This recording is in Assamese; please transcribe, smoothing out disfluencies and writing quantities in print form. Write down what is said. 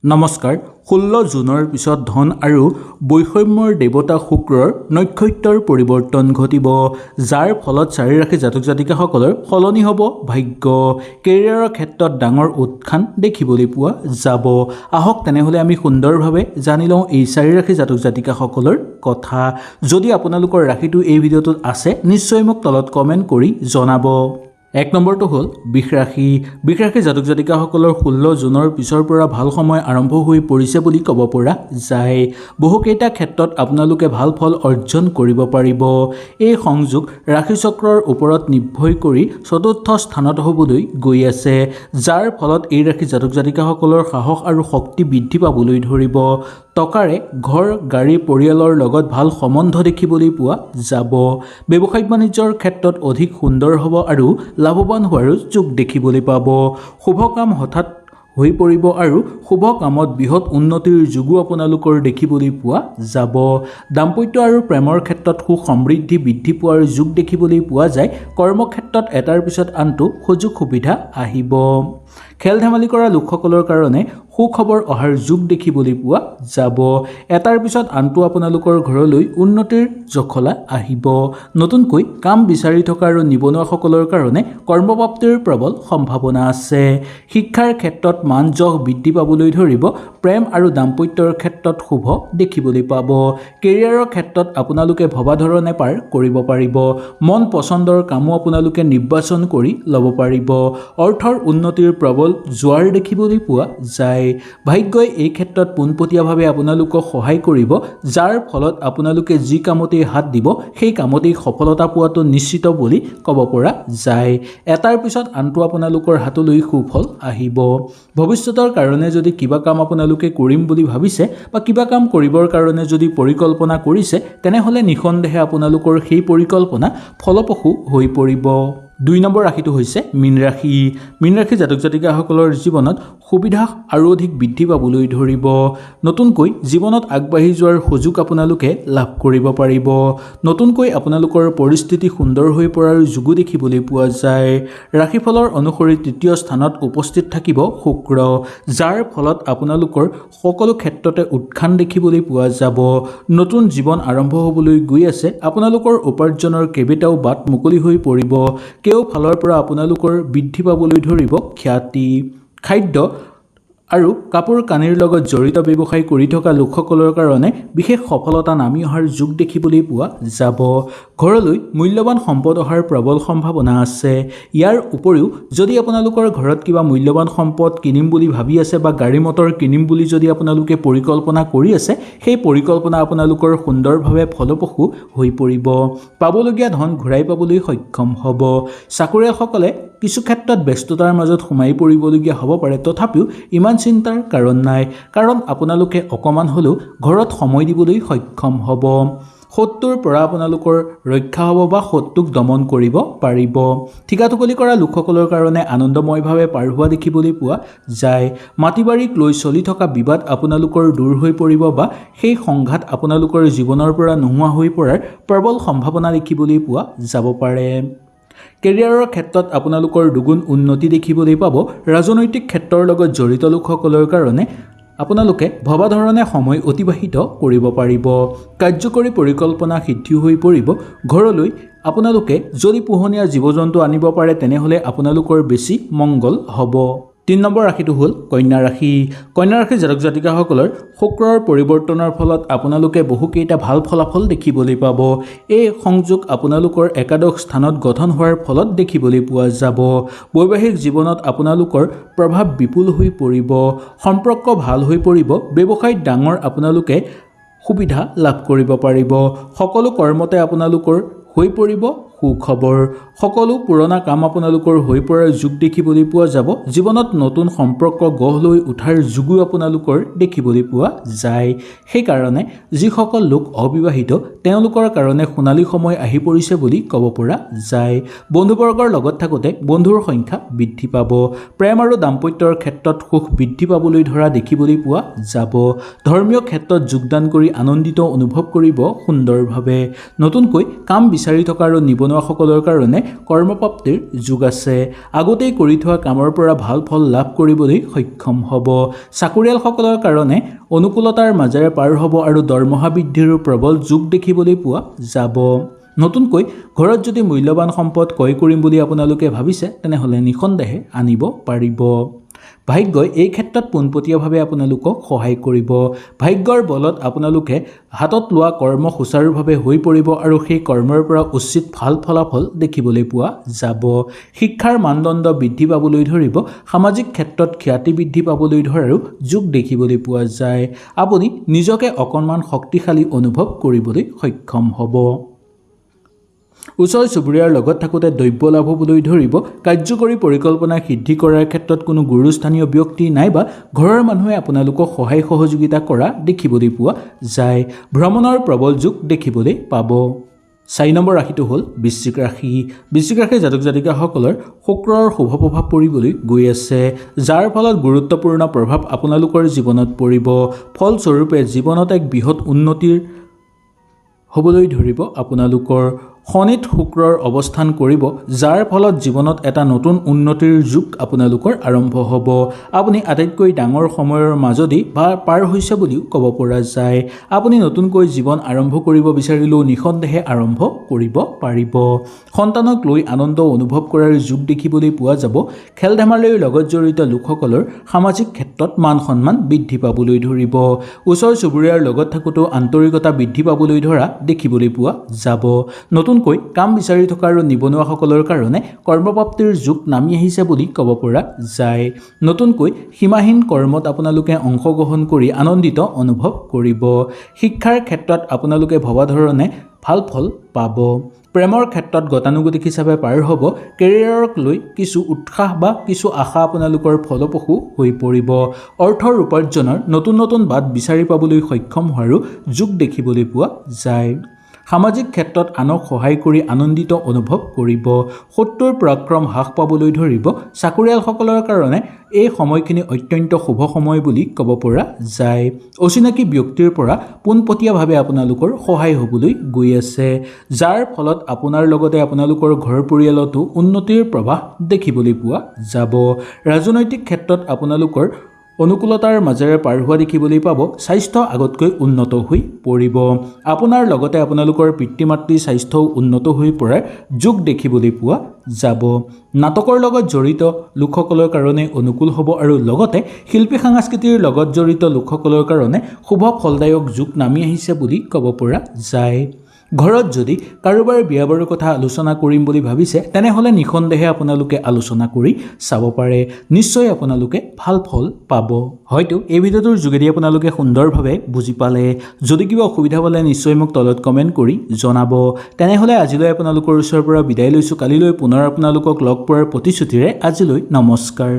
নমস্কাৰ 16 জুনৰ পিছত ধন আৰু বৈষম্যৰ দেৱতা শুক্ৰৰ নক্ষত্ৰৰ পৰিৱৰ্তন ঘটিব যাৰ ফলত চাৰি ৰাশি জাতক জাতিকাসকলৰ সলনি হ'ব ভাগ্য কেৰিয়াৰৰ ক্ষেত্ৰত ডাঙৰ উত্থান দেখিবলৈ পোৱা যাব আহক তেনেহলে আমি সুন্দৰভাৱে জানি লওঁ এই চাৰি ৰাশি জাতক জাতিকাসকলৰ কথা যদি আপোনালোকৰ ৰাশিটো এই ভিডিঅ'টোত আছে নিশ্চয় মোক তলত কমেন্ট কৰি জনাব এক নম্বৰটো হ'ল বৃষ ৰাশি জাতক জাতিকাসকলৰ 16 জুনৰ পিছৰ পৰা ভাল সময় আৰম্ভ হৈ পৰিছে বুলি ক'ব পৰা যায় বহুকেইটা ক্ষেত্ৰত আপোনালোকে ভাল ফল অৰ্জন কৰিব পাৰিব এই সংযোগ ৰাশি চক্ৰৰ ওপৰত নিৰ্ভৰ কৰি চতুৰ্থ স্থানত হ'বলৈ গৈ আছে যাৰ ফলত এই ৰাশি জাতক জাতিকাসকলৰ সাহস আৰু শক্তি বৃদ্ধি পাবলৈ ধৰিব টকাৰে ঘৰ গাড়ী পৰিয়ালৰ লগত ভাল সম্বন্ধ দেখিবলৈ পোৱা যাব ব্যৱসায়িক বাণিজ্যৰ ক্ষেত্ৰত অধিক সুন্দৰ হ'ব আৰু লাভৱান হোৱাৰ যোগ দেখিবলৈ পাব শুভ কাম হঠাৎ হৈ পৰিব আৰু শুভ কামত বৃহৎ উন্নতিৰ যোগো আপোনালোকৰ দেখিবলৈ পোৱা যাব দাম্পত্য আৰু প্ৰেমৰ ক্ষেত্ৰত সুখ সমৃদ্ধি বৃদ্ধি পোৱাৰ যোগ দেখিবলৈ পোৱা যায় কৰ্মক্ষেত্ৰত এটাৰ পিছত আনটো সুযোগ সুবিধা আহিব খেল ধেমালি কৰা লোকসকলৰ কাৰণে সুখবৰ অহাৰ যোগ দেখিবলৈ পোৱা যাব এটাৰ পিছত আনটো আপোনালোকৰ ঘৰলৈ উন্নতিৰ জখলা আহিব নতুনকৈ কাম বিচাৰি থকা আৰু নিবনুৱাসকলৰ কাৰণে কৰ্মপ্ৰাপ্তিৰ প্ৰবল সম্ভাৱনা আছে শিক্ষাৰ ক্ষেত্ৰত মান যশ বৃদ্ধি পাবলৈ ধৰিব প্ৰেম আৰু দাম্পত্যৰ ক্ষেত্ৰত শুভ দেখিবলৈ পাব কেৰিয়াৰৰ ক্ষেত্ৰত আপোনালোকে ভবা ধৰণে পাৰ কৰিব পাৰিব মন পছন্দৰ কামো আপোনালোকে নিৰ্বাচন কৰি ল'ব পাৰিব অৰ্থৰ উন্নতিৰ প্ৰবল জোৱাৰ দেখিবলৈ পোৱা যায় ভাগ্যই এই ক্ষেত্ৰত পোনপটীয়াভাৱে আপোনালোকক সহায় কৰিব যাৰ ফলত আপোনালোকে যি কামতেই হাত দিব সেই কামতেই সফলতা পোৱাটো নিশ্চিত বুলি ক'ব পৰা যায় এটাৰ পিছত আনটো আপোনালোকৰ হাতলৈ সুফল আহিব ভৱিষ্যতৰ কাৰণে যদি কিবা কাম আপোনালোকে কৰিম বুলি ভাবিছে বা কিবা কাম কৰিবৰ কাৰণে যদি পৰিকল্পনা কৰিছে তেনেহলে নিখন্দেহে আপোনালোকৰ সেই পৰিকল্পনা ফলপ্ৰসূ হৈ পৰিব 2 নম্বৰ ৰাশিটো হৈছে মীন ৰাশি জাতক জাতিকাসকলৰ জীৱনত সুবিধা আৰু অধিক বৃদ্ধি পাবলৈ ধৰিব নতুনকৈ জীৱনত আগবাঢ়ি যোৱাৰ সুযোগ আপোনালোকে লাভ কৰিব পাৰিব নতুনকৈ আপোনালোকৰ পৰিস্থিতি সুন্দৰ হৈ পৰাৰ যোগো দেখিবলৈ পোৱা যায় ৰাশিফলৰ অনুসৰি তৃতীয় স্থানত উপস্থিত থাকিব শুক্ৰ যাৰ ফলত আপোনালোকৰ সকলো ক্ষেত্ৰতে উত্থান দেখিবলৈ পোৱা যাব নতুন জীৱন আৰম্ভ হ'বলৈ গৈ আছে আপোনালোকৰ উপাৰ্জনৰ কেইবাটাও বাট মুকলি হৈ পৰিব কেও ফালৰ পৰা আপোনালোকৰ বৃদ্ধি পাবলৈ ধৰিব খ্যাতি খাদ্য আৰু কাপোৰ কানিৰ লগত জড়িত ব্যৱসায় কৰি থকা লোকসকলৰ কাৰণে বিশেষ সফলতা নামি অহাৰ যোগ দেখিবলৈ পোৱা যাব ঘৰলৈ মূল্যৱান সম্পদ অহাৰ প্ৰবল সম্ভাৱনা আছে ইয়াৰ উপৰিও যদি আপোনালোকৰ ঘৰত কিবা মূল্যৱান সম্পদ কিনিম বুলি ভাবি আছে বা গাড়ী মটৰ কিনিম বুলি যদি আপোনালোকে পৰিকল্পনা কৰি আছে সেই পৰিকল্পনা আপোনালোকৰ সুন্দৰভাৱে ফলপ্ৰসূ হৈ পৰিব পাবলগীয়া ধন ঘূৰাই পাবলৈ সক্ষম হ'ব চাকৰিয়ালসকলে কিছু ক্ষেত্ৰত ব্যস্ততাৰ মাজত সোমাই পৰিবলগীয়া হ'ব পাৰে তথাপিও ইমান চিন্তাৰ কাৰণ নাই কাৰণ আপোনালোকে অকমান হলেও ঘৰত সময় দিবলৈ সক্ষম হ'ব শত্ৰুৰ পৰা আপোনালোকৰ ৰক্ষা হ'ব বা শত্ৰুক দমন কৰিব পাৰিব ঠিকাটুকলি কৰা লোকসকলৰ কাৰণে আনন্দময়ভাৱে পাৰ হোৱা দেখিবলৈ পোৱা যায় মাটিবাৰীক লৈ চলি থকা বিবাদ আপোনালোকৰ দূৰ হৈ পৰিব বা সেই সংঘাত আপোনালোকৰ জীৱনৰ পৰা নোহোৱা হৈ পৰাৰ প্ৰবল সম্ভাৱনা দেখিবলৈ পোৱা যাব পাৰে কেৰিয়াৰৰ ক্ষেত্ৰত আপোনালোকৰ দুগুণ উন্নতি দেখিবলৈ পাব ৰাজনৈতিক ক্ষেত্ৰৰ লগত জড়িত লোকসকলৰ কাৰণে আপোনালোকে ভবা ধৰণে সময় অতিবাহিত কৰিব পাৰিব কাৰ্যকৰী পৰিকল্পনা সিদ্ধি হৈ পৰিব ঘৰলৈ আপোনালোকে যদি পোহনীয়া জীৱ-জন্তু আনিব পাৰে তেনেহলে আপোনালোকৰ বেছি মংগল হ'ব 3 নম্বৰ ৰাশিটো হ'ল কন্যা ৰাশি জাতক জাতিকাসকলৰ শুক্ৰৰ পৰিৱৰ্তনৰ ফলত আপোনালোকে বহুকেইটা ভাল ফলাফল দেখিবলৈ পাব এই সংযোগ আপোনালোকৰ একাদশ স্থানত গঠন হোৱাৰ ফলত দেখিবলৈ পোৱা যাব বৈবাহিক জীৱনত আপোনালোকৰ প্ৰভাৱ বিপুল হৈ পৰিব সম্পৰ্ক ভাল হৈ পৰিব ব্যৱসায়ত ডাঙৰ আপোনালোকে সুবিধা লাভ কৰিব পাৰিব সকলো কৰ্মতে আপোনালোকৰ হৈ পৰিব সুখবৰ সকলো পুৰণা কাম আপোনালোকৰ হৈ পৰাৰ যোগ দেখিবলৈ পোৱা যাব জীৱনত নতুন সম্পৰ্ক গঢ় লৈ উঠাৰ যোগো আপোনালোকৰ দেখিবলৈ পোৱা যায় সেই কাৰণে যিসকল লোক অবিবাহিত তেওঁলোকৰ কাৰণে সোণালী সময় আহি পৰিছে বুলি ক'ব পৰা যায় বন্ধুবৰ্গৰ লগত থাকোতে বন্ধুৰ সংখ্যা বৃদ্ধি পাব প্ৰেম আৰু দাম্পত্যৰ ক্ষেত্ৰত সুখ বৃদ্ধি পাবলৈ ধৰা দেখিবলৈ পোৱা যাব ধৰ্মীয় ক্ষেত্ৰত যোগদান কৰি আনন্দিত অনুভৱ কৰিব সুন্দৰভাৱে নতুনকৈ কাম বিচাৰি থকা আৰু নিবনুৱাসকলৰ কাৰণে কৰ্মপ্ৰাপ্তিৰ যোগ আছে। আগতেই কৰি থোৱা কামৰ পৰা ভাল ফল লাভ কৰিবলৈ সক্ষম হ'ব। চাকৰিয়ালসকলৰ কাৰণে অনুকূলতাৰ মাজেৰে পাৰ হ'ব আৰু দৰমহা বৃদ্ধিৰো প্ৰবল যোগ দেখিবলৈ পোৱা যাব। নতুনকৈ ঘৰত যদি মূল্যৱান সম্পদ ক্ৰয় কৰিম বুলি আপোনালোকে ভাবিছে তেনেহ'লে নিঃসন্দেহে আনিব পাৰিব। ভাগ্যই এই ক্ষেত্ৰত পোনপটীয়াভাৱে আপোনালোকক সহায় কৰিব। ভাগ্যৰ বলত আপোনালোকে হাতত লোৱা কৰ্ম সুচাৰুভাৱে হৈ পৰিব আৰু সেই কৰ্মৰ পৰা উচিত ভাল ফলাফল দেখিবলৈ পোৱা যাব। শিক্ষাৰ মানদণ্ড বৃদ্ধি পাবলৈ ধৰিব। সামাজিক ক্ষেত্ৰত খ্যাতি বৃদ্ধি পাবলৈ ধৰাৰো যোগ দেখিবলৈ পোৱা যায়। আপুনি নিজকে অকণমান শক্তিশালী অনুভৱ কৰিবলৈ সক্ষম হ'ব। ওচৰ চুবুৰীয়াৰ লগত থাকোঁতে দ্ৰব্য লাভ হ'বলৈ ধৰিব। কাৰ্যকৰী পৰিকল্পনা সিদ্ধি কৰাৰ ক্ষেত্ৰত কোনো গুৰুস্থানীয় ব্যক্তি নাইবা ঘৰৰ মানুহে আপোনালোকক সহায় সহযোগিতা কৰা দেখিবলৈ পোৱা যায়। ভ্ৰমণৰ প্ৰবল যোগ দেখিবলৈ পাব। 4 নম্বৰ ৰাশিটো হ'ল বৃশ্চিক ৰাশি। বৃশ্চিক ৰাশিৰ জাতক জাতিকাসকলৰ শুক্ৰৰ শুভ প্ৰভাৱ পৰিবলৈ গৈ আছে, যাৰ ফলত গুৰুত্বপূৰ্ণ প্ৰভাৱ আপোনালোকৰ জীৱনত পৰিব। ফলস্বৰূপে জীৱনত এক বৃহৎ উন্নতিৰ হ'বলৈ ধৰিব। আপোনালোকৰ শনিত শুক্ৰৰ অৱস্থান কৰিব, যাৰ ফলত জীৱনত এটা নতুন উন্নতিৰ যুগ আপোনালোকৰ আৰম্ভ হ'ব। আপুনি আটাইতকৈ ডাঙৰ সময়ৰ মাজেদি পাৰ হৈছে বুলিও ক'ব পৰা যায়। আপুনি নতুনকৈ জীৱন আৰম্ভ কৰিব বিচাৰিলেও নিঃসন্দেহে আৰম্ভ কৰিব পাৰিব। সন্তানক লৈ আনন্দ অনুভৱ কৰাৰ যোগ দেখিবলৈ পোৱা যাব। খেল ধেমালিৰ লগত জড়িত লোকসকলৰ সামাজিক ক্ষেত্ৰত মান সন্মান বৃদ্ধি পাবলৈ ধৰিব। ওচৰ চুবুৰীয়াৰ লগত থাকোঁতেও আন্তৰিকতা বৃদ্ধি পাবলৈ ধৰা দেখিবলৈ পোৱা যাব। নতুনকৈ কাম বিচাৰি থকা আৰু নিবনুৱাসকলৰ কাৰণে কৰ্মপ্ৰাপ্তিৰ যোগ নামি আহিছে বুলি ক'ব পৰা যায়। নতুনকৈ সীমাহীন কৰ্মত আপোনালোকে অংশগ্ৰহণ কৰি আনন্দিত অনুভৱ কৰিব। শিক্ষাৰ ক্ষেত্ৰত আপোনালোকে ভবা ধৰণে ভাল ফল পাব। প্ৰেমৰ ক্ষেত্ৰত গতানুগতিক হিচাপে পাৰ হ'ব। কেৰিয়াৰক লৈ কিছু উৎসাহ বা কিছু আশা আপোনালোকৰ ফলপ্ৰসূ হৈ পৰিব। অৰ্থৰ উপাৰ্জনৰ নতুন নতুন বাট বিচাৰি পাবলৈ সক্ষম হোৱাৰো যোগ দেখিবলৈ পোৱা যায়। সামাজিক ক্ষেত্ৰত আনক সহায় কৰি আনন্দিত অনুভৱ কৰিব। শত্ৰুৰ পৰাক্ৰম হ্ৰাস পাবলৈ ধৰিব। চাকৰিয়ালসকলৰ কাৰণে এই সময়খিনি অত্যন্ত শুভ সময় বুলি ক'ব পৰা যায়। অচিনাকি ব্যক্তিৰ পৰা পোনপটীয়াভাৱে আপোনালোকৰ সহায় হ'বলৈ গৈ আছে, যাৰ ফলত আপোনাৰ লগতে আপোনালোকৰ ঘৰ পৰিয়ালতো উন্নতিৰ প্ৰৱাহ দেখিবলৈ পোৱা যাব। ৰাজনৈতিক ক্ষেত্ৰত আপোনালোকৰ অনুকূলতাৰ মাজেৰে পাৰ হোৱা দেখিবলৈ পাব। স্বাস্থ্য আগতকৈ উন্নত হৈ পৰিব। আপোনাৰ লগতে আপোনালোকৰ পিতৃ মাতৃৰ স্বাস্থ্যও উন্নত হৈ পৰাৰ যোগ দেখিবলৈ পোৱা যাব। নাটকৰ লগত জড়িত লোকসকলৰ কাৰণে অনুকূল হ'ব আৰু লগতে শিল্পী সাংস্কৃতিৰ লগত জড়িত লোকসকলৰ কাৰণে শুভ ফলদায়ক যোগ নামি আহিছে বুলি ক'ব পৰা যায়। ঘৰত যদি কাৰোবাৰ বিয়া বাৰুৰ কথা আলোচনা কৰিম বুলি ভাবিছে তেনেহ'লে নিঃসন্দেহে আপোনালোকে আলোচনা কৰি চাব পাৰে। নিশ্চয় আপোনালোকে ভাল ফল পাব। হয়তো এই ভিডিঅ'টোৰ যোগেদি আপোনালোকে সুন্দৰভাৱে বুজি পালে। যদি কিবা অসুবিধা পালে নিশ্চয় মোক তলত কমেণ্ট কৰি জনাব। তেনেহ'লে আজিলৈ আপোনালোকৰ ওচৰৰ পৰা বিদায় লৈছোঁ। কালিলৈ পুনৰ আপোনালোকক লগ পোৱাৰ প্ৰতিশ্ৰুতিৰে আজিলৈ নমস্কাৰ।